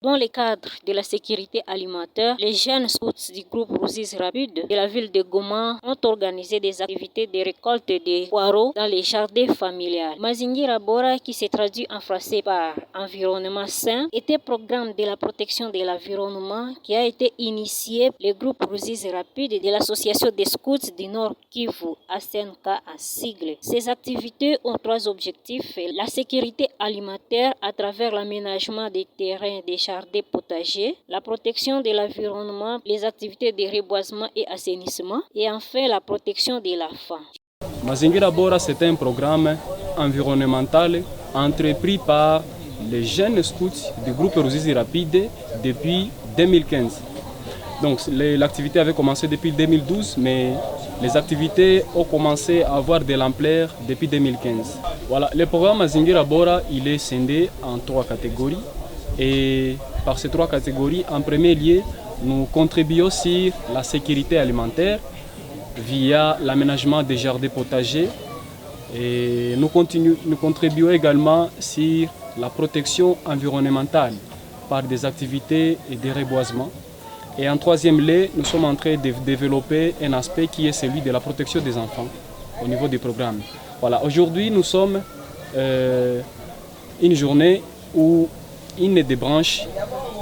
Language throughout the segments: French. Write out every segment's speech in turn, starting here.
Dans le cadre de la sécurité alimentaire, les jeunes scouts du groupe Ruzizi Rapide de la ville de Goma ont organisé des activités de récolte de poireaux dans les jardins familiales. Mazingira Bora, qui se traduit en français par environnement sain, était programme de la protection de l'environnement qui a été initié par le groupe Ruzizi Rapide de l'association des scouts du Nord Kivu, ASNK en sigle. Ces activités ont 3 objectifs: la sécurité alimentaire à travers l'aménagement des terrains des jardins potagers, la protection de l'environnement, les activités de reboisement et assainissement, et enfin la protection de la faune. Mazingira Bora, c'est un programme environnemental entrepris par les jeunes scouts du groupe Ruzizi Rapide depuis 2015. Donc l'activité avait commencé depuis 2012, mais les activités ont commencé à avoir de l'ampleur depuis 2015. Voilà, le programme Mazingira Bora, il est scindé en 3 catégories. Et par ces 3 catégories, en premier lieu, nous contribuons sur la sécurité alimentaire via l'aménagement des jardins potagers. Et nous contribuons également sur la protection environnementale par des activités de reboisement. Et en 3e lieu, nous sommes en train de développer un aspect qui est celui de la protection des enfants au niveau des programmes. Voilà, aujourd'hui, nous sommes une journée où une des branches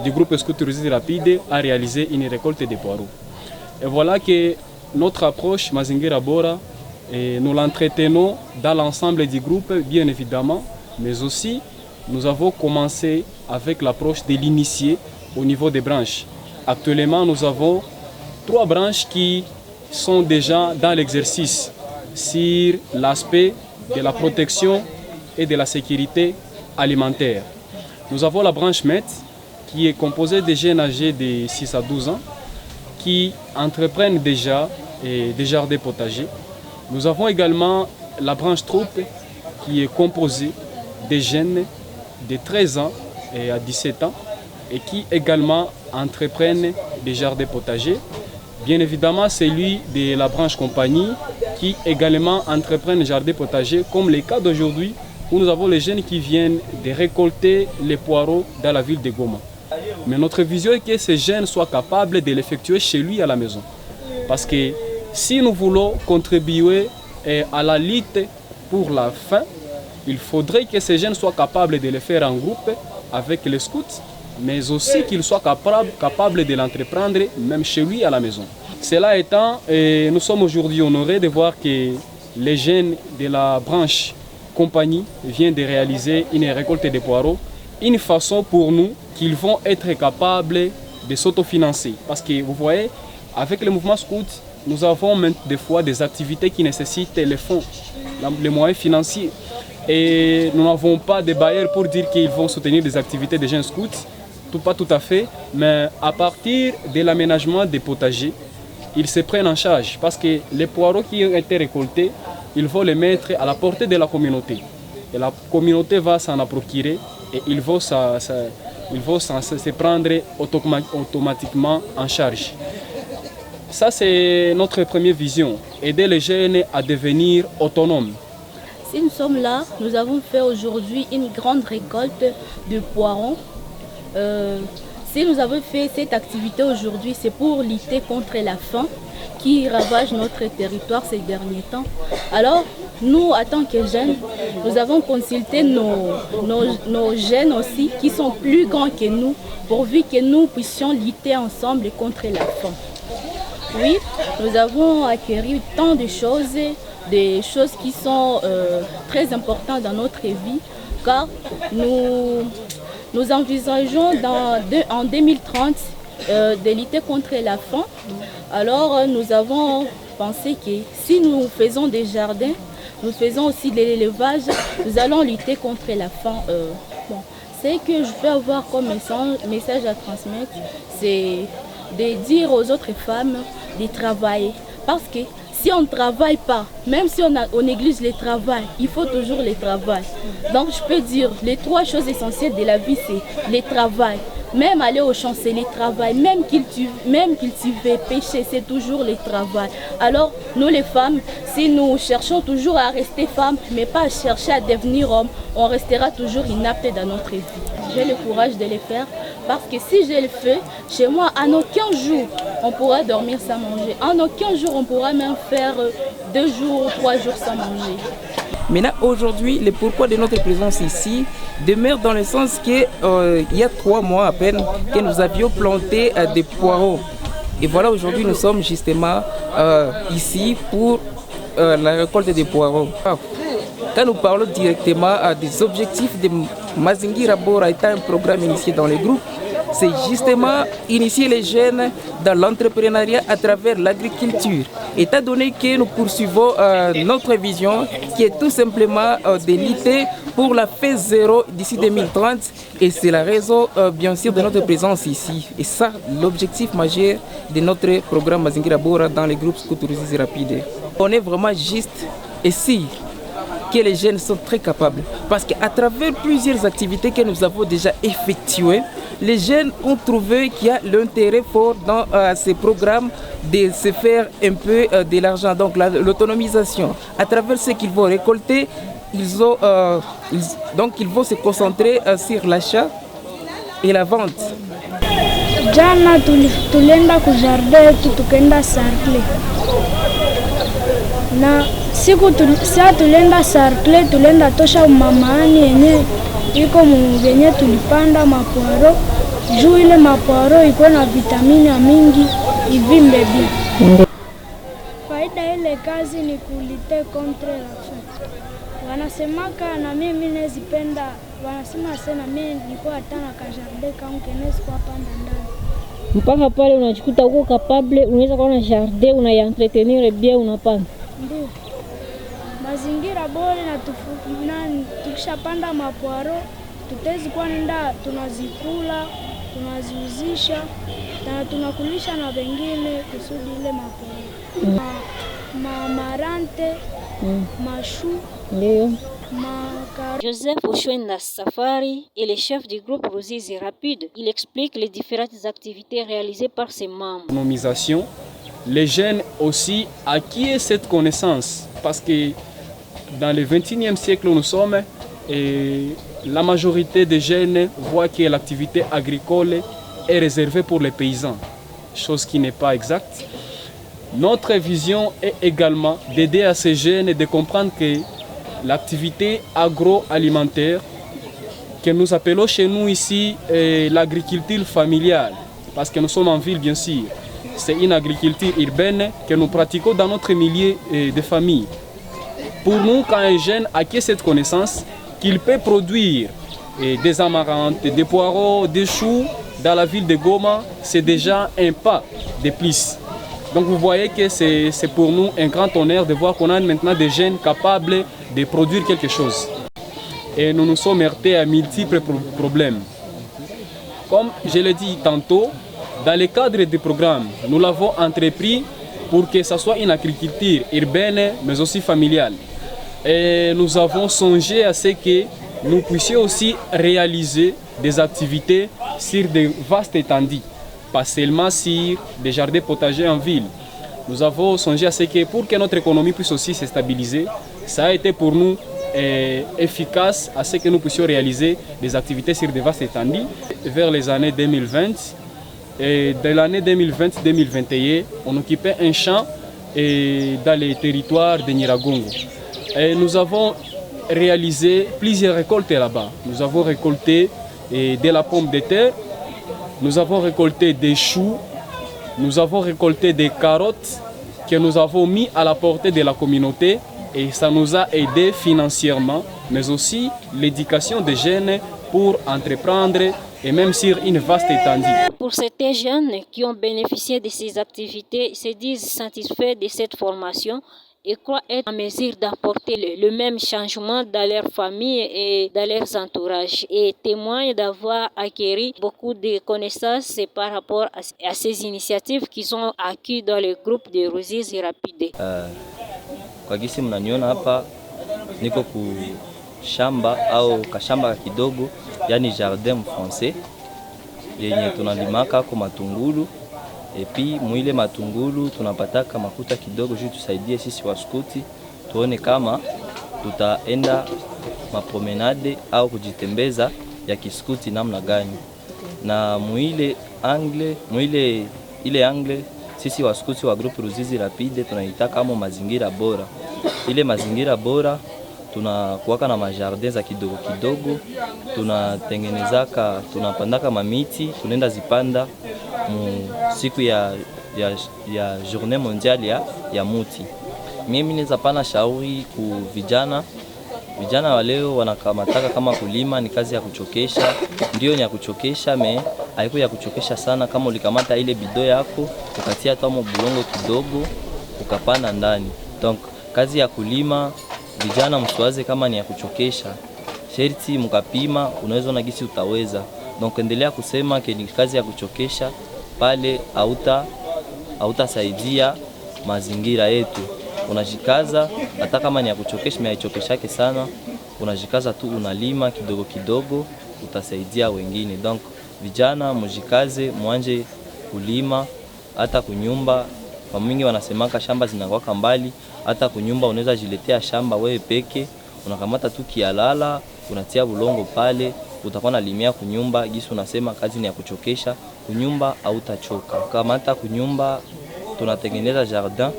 du groupe Scout Ruzizi Rapide a réalisé une récolte de poireaux. Et voilà que notre approche Mazingira Bora, nous l'entretenons dans l'ensemble du groupe, bien évidemment, mais aussi nous avons commencé avec l'approche de l'initié au niveau des branches. Actuellement, nous avons 3 branches qui sont déjà dans l'exercice sur l'aspect de la protection et de la sécurité alimentaire. Nous avons la branche MET qui est composée de jeunes âgés de 6 à 12 ans qui entreprennent déjà des jardins potagers. Nous avons également la branche Troupe qui est composée de jeunes de 13 ans et à 17 ans et qui également entreprennent des jardins potagers. Bien évidemment, celui de la branche Compagnie qui également entreprennent des jardins potagers, comme le cas d'aujourd'hui où nous avons les jeunes qui viennent de récolter les poireaux dans la ville de Goma. Mais notre vision est que ces jeunes soient capables de l'effectuer chez lui à la maison. Parce que si nous voulons contribuer à la lutte pour la faim, il faudrait que ces jeunes soient capables de le faire en groupe avec les scouts, mais aussi qu'ils soient capables de l'entreprendre même chez lui à la maison. Cela étant, nous sommes aujourd'hui honorés de voir que les jeunes de la branche Compagnie vient de réaliser une récolte de poireaux, une façon pour nous qu'ils vont être capables de s'autofinancer. Parce que vous voyez, avec le mouvement scout, nous avons des fois des activités qui nécessitent les fonds, les moyens financiers. Et nous n'avons pas de bailleurs pour dire qu'ils vont soutenir des activités des jeunes scouts, pas tout à fait, mais à partir de l'aménagement des potagers, ils se prennent en charge parce que les poireaux qui ont été récoltés, il faut les mettre à la portée de la communauté. Et la communauté va s'en procurer et il faut se prendre automatiquement en charge. Ça, c'est notre première vision, aider les jeunes à devenir autonomes. Si nous sommes là, nous avons fait aujourd'hui une grande récolte de poireaux. Si nous avons fait cette activité aujourd'hui, c'est pour lutter contre la faim qui ravage notre territoire ces derniers temps. Alors, nous, en tant que jeunes, nous avons consulté nos jeunes aussi, qui sont plus grands que nous, pourvu que nous puissions lutter ensemble contre la faim. Oui, nous avons acquis tant de choses, des choses qui sont très importantes dans notre vie, car nous envisageons en 2030 de lutter contre la faim. Alors nous avons pensé que si nous faisons des jardins, nous faisons aussi de l'élevage, nous allons lutter contre la faim. Ce que je peux avoir comme message à transmettre, c'est de dire aux autres femmes de travailler. Parce que si on ne travaille pas, même si on néglige le travail, il faut toujours le travail. Donc je peux dire, les 3 choses essentielles de la vie, c'est le travail. Même aller au champ, c'est le travail. Même cultiver, pêcher, c'est toujours le travail. Alors, nous les femmes, si nous cherchons toujours à rester femmes, mais pas à chercher à devenir hommes, on restera toujours inaptes dans notre vie. J'ai le courage de le faire Parce que si je le fais, chez moi, en aucun jour, on pourra dormir sans manger. En aucun jour, on pourra même faire 2 jours ou 3 jours sans manger. Maintenant, aujourd'hui, le pourquoi de notre présence ici demeure dans le sens qu'il y a 3 mois à peine que nous avions planté des poireaux. Et voilà, aujourd'hui, nous sommes justement ici pour la récolte des poireaux. Quand nous parlons directement des objectifs de Mazingira Bora étant un programme initié dans les groupes, c'est justement initier les jeunes dans l'entrepreneuriat à travers l'agriculture. Étant donné que nous poursuivons notre vision qui est tout simplement de lutter pour la phase 0 d'ici 2030 et c'est la raison bien sûr de notre présence ici. Et ça, l'objectif majeur de notre programme Mazingira Bora dans les groupes Scouts Ruzizi Rapide. On est vraiment juste ici que les jeunes sont très capables. Parce qu'à travers plusieurs activités que nous avons déjà effectuées, les jeunes ont trouvé qu'il y a l'intérêt fort dans ces programmes de se faire un peu de l'argent, donc l'autonomisation. À travers ce qu'ils vont récolter, ils vont se concentrer sur l'achat et la vente. Jana tulienda kujardin yetu tukaenda sarkle na siku tulienda sarkle tulienda tosha mamaani yenye iko venye tulipanda mapoaro juu ile mapoaro iko na vitamini mingi ivimbe bi. Faida ile kazi ni kulite contre la faim. Wanasemaka na mimi nezipenda, wanasema sana mimi nilikuwa hata na kajardin kangu kenezi kwa panda ndani. Mpaka pale unajikuta uko capable, unaweza kuwa na jardin, unaientretenir bien, unapanda. Ndio. Mazingira bora na tukishapanda mapoaro, tutezi kwa nenda tunazikula, tunaziuzisha, na tunakulisha na wengine kusudi ile mapoaro. Marante, mashu, Joseph Oshwenda Safari est le chef du groupe Ruzizi Rapide. Il explique les différentes activités réalisées par ses membres. L'autonomisation, les jeunes aussi acquièrent cette connaissance parce que dans le 21e siècle où nous sommes, la majorité des jeunes voient que l'activité agricole est réservée pour les paysans, chose qui n'est pas exacte. Notre vision est également d'aider à ces jeunes de comprendre que l'activité agroalimentaire, que nous appelons chez nous ici l'agriculture familiale, parce que nous sommes en ville bien sûr, c'est une agriculture urbaine que nous pratiquons dans notre milieu de famille. Pour nous, quand un jeune acquiert cette connaissance, qu'il peut produire des amarantes, des poireaux, des choux dans la ville de Goma, c'est déjà un pas de plus. Donc vous voyez que c'est pour nous un grand honneur de voir qu'on a maintenant des jeunes capables de produire quelque chose. Et nous nous sommes heurtés à multiples problèmes. Comme je l'ai dit tantôt, dans le cadre du programme, nous l'avons entrepris pour que ce soit une agriculture urbaine mais aussi familiale. Et nous avons songé à ce que nous puissions aussi réaliser des activités sur de vastes étendues, pas seulement sur des jardins potagers en ville. Nous avons songé à ce que pour que notre économie puisse aussi se stabiliser, ça a été pour nous efficace à ce que nous puissions réaliser des activités sur des vastes étendues vers les années 2020. Et de l'année 2020-2021, on occupait un champ dans les territoires de Nyiragongo. Et nous avons réalisé plusieurs récoltes là-bas. Nous avons récolté de la pomme de terre, nous avons récolté des choux, nous avons récolté des carottes que nous avons mis à la portée de la communauté et ça nous a aidé financièrement, mais aussi l'éducation des jeunes pour entreprendre et même sur une vaste étendue. Pour certains jeunes qui ont bénéficié de ces activités, ils se disent satisfaits de cette formation et croient être en mesure d'apporter le même changement dans leur famille et dans leurs entourages et témoignent d'avoir acquis beaucoup de connaissances par rapport à ces initiatives qu'ils ont acquis dans le groupe de Ruzizi Rapide. Kwa gisi mnaniona hapa niko ku shamba au kashamba kidogo, yani jardin français yenye tunalimaka kwa matungulu. Epi mwile matungulu tunapataka makuta kidogo juu tusaidie sisi wa skuti tuone kama tutaenda mapromenade au kujitembeza ya kiskuti namna gani. na ile angle sisi waskuti wa groupe Ruzizi Rapide tunaitaka kama mazingira bora. Ile mazingira bora tunakuwaka na majardin za kidogo kidogo, tunatengenezaka, tunapandaka mamiti, tunaenda zipanda mu siku ya journée mondiale ya muti. Mimi naweza pana shauri ku vijana wa leo wanakamataka kama kulima ni kazi ya kuchokesha. Ndio ni ya kuchokesha, haiko ya kuchokesha sana. Kama ulikamata ile bido yako ukatia tomo bulongo kidogo ukapanda ndani. Donc kazi ya kulima vijana msiwaze kama ni ya kuchokesha, sherti mkapima, unaweza na gisi utaweza. Donc endelea kusema ke ni kazi ya kuchokesha, pale hautasaidia mazingira yetu. Unajikaza hata kama ni ya kuchokesha, haichokeshake sana. Unajikaza tu, unalima kidogo kidogo, utasaidia wengine. Donc vijana mjikaze, muanje kulima. Hata kunyumba kwa mingi wanasemaka shamba zinakuwa mbali, hata kunyumba unaweza jiletea shamba wewe peke, unakamata tu kialala, unatia bulongo pale, utakuwa nalimia kunyumba. Gisi unasema kazi ni ya kuchokesha, kunyumba hautachoka. Kamata kunyumba tunatengeneza jardin.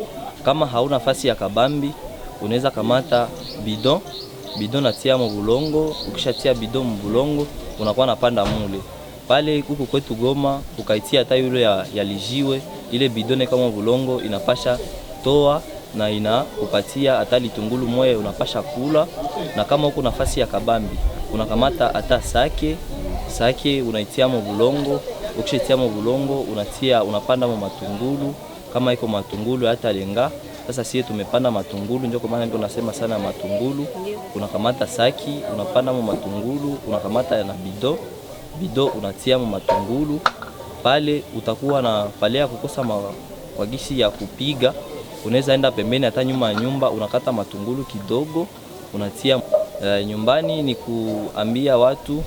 Kama hauna nafasi ya kabambi, unaweza kamata bidon natia mbulongo. Ukishatia bidon mbulongo, unakuwa napanda mule pale. Huko kwetu Goma ukaitia hata yule ya lijiwe, ile bidon kama mbulongo inapasha toa na inakupatia hata litungulu moyo unapasha kula. Na kama huko nafasi ya kabambi, unakamata hata sake unaitia mbulongo. Ukishatia mbulongo, unapanda matungulu. Kama iko matungulu hata lenga. Sasa sisi tumepanda matungulu, ndio kwa maana ndio nasema sana matungulu. Unakamata saki, unapanda matungulu, unakamata na bido unatia matungulu. Pale utakuwa na pale ya kukosa magisi ya kupiga. Unaweza enda pembeni hata nyuma ya nyumba, unakata matungulu kidogo, unatia nyumbani. Ni kuambia watu,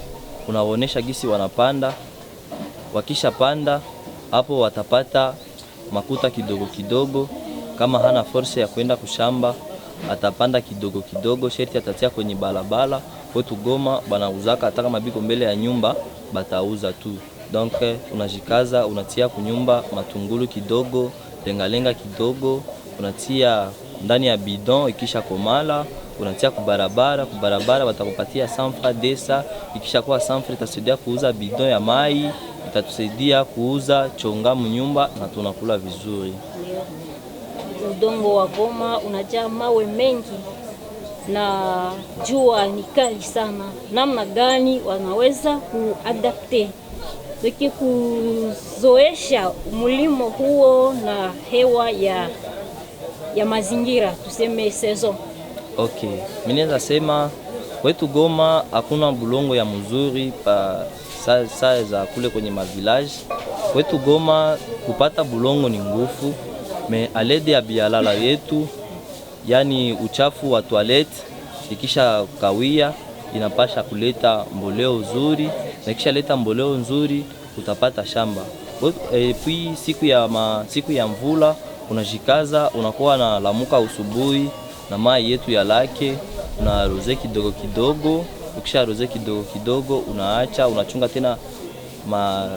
unaonesha gisi wanapanda. Wakisha panda hapo watapata makuta kidogo kidogo. Kama hana force ya kwenda kushamba, atapanda kidogo kidogo, sherti atatia kwenye balabala. Kwetu Goma banauzaka hata kama biko mbele ya nyumba batauza tu. Donc unajikaza, unatia kunyumba matungulu kidogo, lengalenga kidogo, unatia ndani ya bidon. Ikisha komala unatia kubarabara watakupatia 100 francs desa. Ikisha kuwa 100 francs itasaidia kuuza bidon ya mai, itatusaidia kuuza chonga mnyumba na tunakula vizuri. Udongo wa Goma unajaa mawe mengi na jua ni kali sana. Namna gani wanaweza kuadapte kuzoesha mlimo huo na hewa ya mazingira, tuseme saison? Okay, mimi naweza sema kwetu Goma hakuna bulongo ya mzuri pa saa za kule kwenye mavillage. Kwetu Goma kupata bulongo ni ngufu, me alede ya bialala yetu, yani uchafu wa toilette ikisha kawia inapasha kuleta mboleo nzuri, na kisha leta mboleo nzuri utapata shamba. Puis siku ya mvula unajikaza, unakuwa na lamuka usubuhi na mai yetu ya lake, una roze kidogo kidogo. Ukisha roze kidogo kidogo unaacha, unachunga tena ma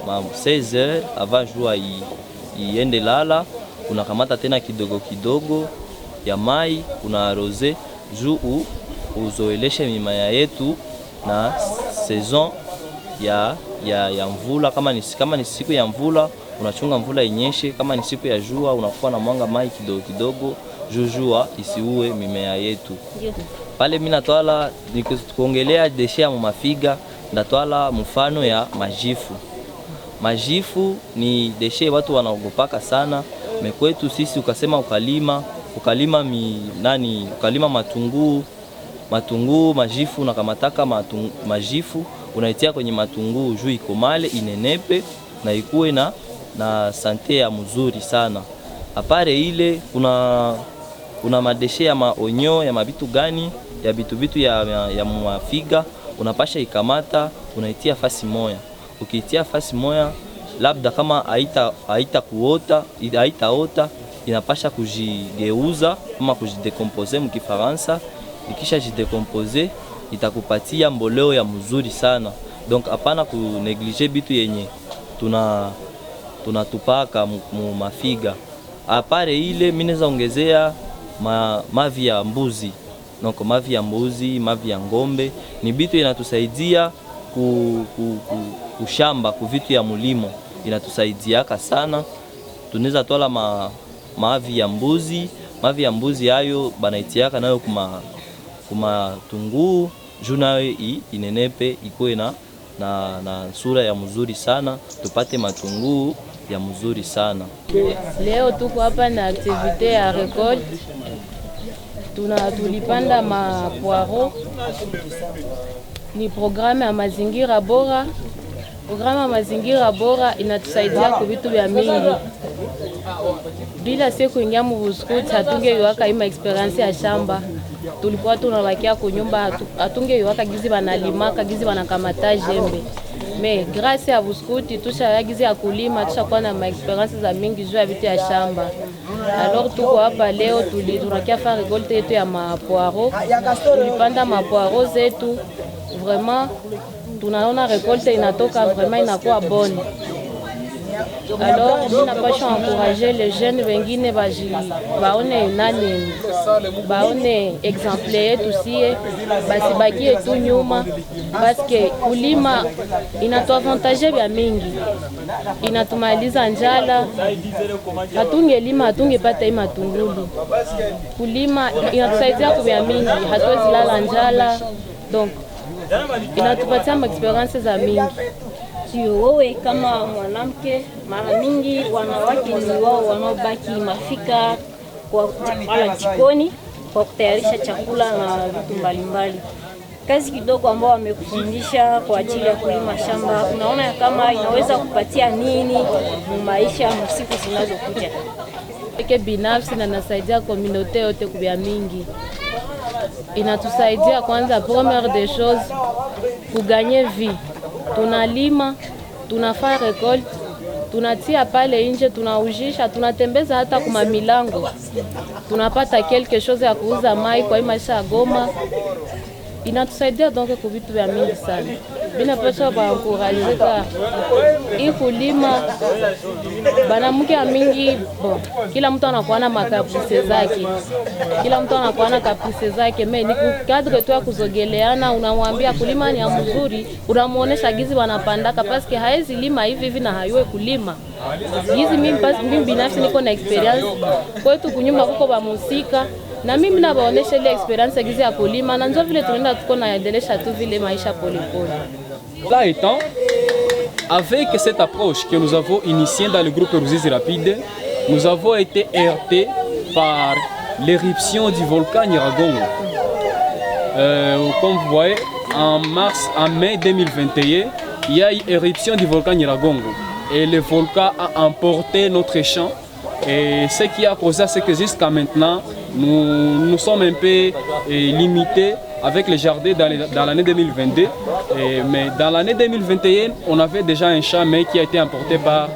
16h avant jua iende lala. Unakamata tena kidogo kidogo ya mai una roze juu uzoeleshe mimea yetu na saison ya mvula. Kama ni siku ya mvula unachunga mvula inyeshe, kama ni siku ya jua unakuwa na mwanga mai kidogo kidogo jua isiue mimea yetu. Pale mimi natwala nikuongelea deshe ya mafiga, ndatwala mfano ya majifu. Majifu ni deshe watu wanaogopaka sana. Mekwetu sisi ukasema ukalima matunguu majifu, unakamataka majifu unaitia kwenye matunguu juu ikomale inenepe na ikuwe na sante ya mzuri sana. Apare ile kuna madeshe ya maonyo ya mabitu gani ya bitu ya mafiga, unapasha ikamata unaitia fasi moya. Ukiitia fasi moya, labda kama haitaota inapasha kujigeuza kama kujidekompose mkifaransa. Ikisha jidekompose itakupatia mboleo ya mzuri sana. Donc hapana kuneglije bitu yenye tunatupaka mu mafiga. Apare ile mimi naweza ongezea mavi ya mbuzi. Donc mavi ya mbuzi, mavi ya ngombe ni bitu inatusaidia kushamba ku vitu ya mulimo, inatusaidiaka sana. Tunaweza tola mavi ya mbuzi. Mavi ya mbuzi hayo banaitiaka nayo kuma tunguu juu nayo inenepe ikuwe na sura ya mzuri sana, tupate matunguu ya mzuri sana. Leo tuko hapa na activite ya récolte. Tulipanda mapoaro. Ni programu ya mazingira bora. Programu ya mazingira bora inatusaidia kwa vitu vya mingi. Bila siku kuingia mu buskut hatungeiwaka ima experience ya shamba. Tulikuwa tunabakia kunyumba, hatungeiwaka gizi banalimaka, gizi banakamata jembe. Mais grâce à buskut tushagizi ya kulima, tushakuwa na experience za mingi juu ya vitu ya shamba. Alors tuko hapa leo tunakia fa récolte yetu ya mapoaro. Tulipanda mapoaro zetu. Vraiment tunaona récolte inatoka vraiment inakuwa bonne. Alors tunapaswa encourager les jeunes wengine baone exemple yetu sie, basibakie tu nyuma, parce que kulima inatuavantage vya mingi, inatumaliza njala. Hatungelima hatungepata hii matungulu. Kulima inatusaidia kwa vya mingi, hatuwezi lala njala. Donc inatupatia experience za mingi. Sio wewe kama mwanamke, mara mingi wanawake ni wao wanaobaki mafika kwa jikoni kwa kutayarisha chakula na vitu mbalimbali. Kazi kidogo ambao wamekufundisha kwa ajili ya kulima shamba, unaona kama inaweza kupatia nini mu maisha siku zinazokuja? Peke binafsi na nasaidia communauté yote kubia mingi. Inatusaidia kwanza, première des choses, kuganye vie. Tunalima, tunafanya récolte, tunatia pale nje, tunaujisha, tunatembeza hata kuma milango. Tunapata quelque chose ya kuuza mai kwa maisha ya Goma. Inatusaidia donc kwa vitu vya mingi sana. Bina pesa ba encourager ka ikulima banamuke mingi bon. Kila mtu anakuwa na makaprice zake. Kila mtu anakuwa na kaprice zake. Mais ni cadre tu ya kuzogeleana, unamwambia kulima ni mzuri, unamuonesha gizi wanapandaka parce que haezi lima hivi na hayue kulima. Gizi mimi binafsi niko na experience. Kwetu kunyumba kuko ba musika. Na mimi nabaonesha ile experience gizi ya kulima na ndio vile tunaenda tuko na endelesha tu vile maisha polepole. Là étant, avec cette approche que nous avons initiée dans le groupe Ruzizi Rapide, nous avons été heurtés par l'éruption du volcan Nyiragongo. Comme vous voyez, en mai 2021, il y a eu éruption du volcan Nyiragongo et le volcan a emporté notre champ. Et ce qui a causé, c'est que jusqu'à maintenant, nous sommes un peu limités avec les jardins dans l'année 2022. Mais dans l'année 2021, on avait déjà un champ mais qui a été emporté par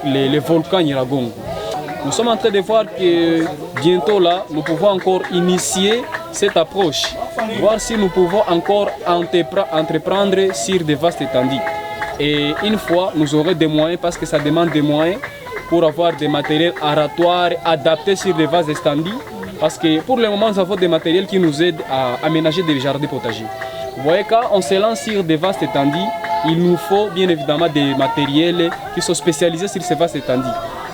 le volcan Nyiragongo. Nous sommes en train de voir que bientôt là, nous pouvons encore initier cette approche, voir si nous pouvons encore entreprendre sur des vastes étendues. Et une fois, nous aurons des moyens, parce que ça demande des moyens, pour avoir des matériels aratoires adaptés sur des vases étendus. Parce que pour le moment, nous avons des matériels qui nous aident à aménager des jardins potagers. Vous voyez, quand on se lance sur des vases étendus, il nous faut bien évidemment des matériels qui sont spécialisés sur ces vases étendus.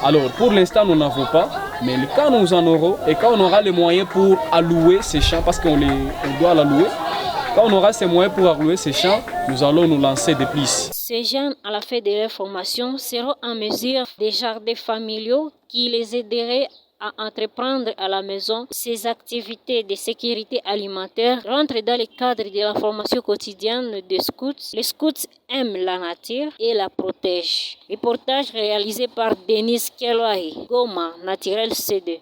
Alors, pour l'instant, nous n'en avons pas, mais quand nous en aurons et quand on aura les moyens pour allouer ces champs, parce qu'on doit l'allouer, quand on aura ces moyens pour allouer ces champs, nous allons nous lancer de plus. Ces jeunes, à la fin de leur formation, seront en mesure des jardins familiaux qui les aideraient à entreprendre à la maison. Ces activités de sécurité alimentaire rentrent dans le cadre de la formation quotidienne des scouts. Les scouts aiment la nature et la protègent. Reportage réalisé par Denis Keloahi, Goma, Naturel C2.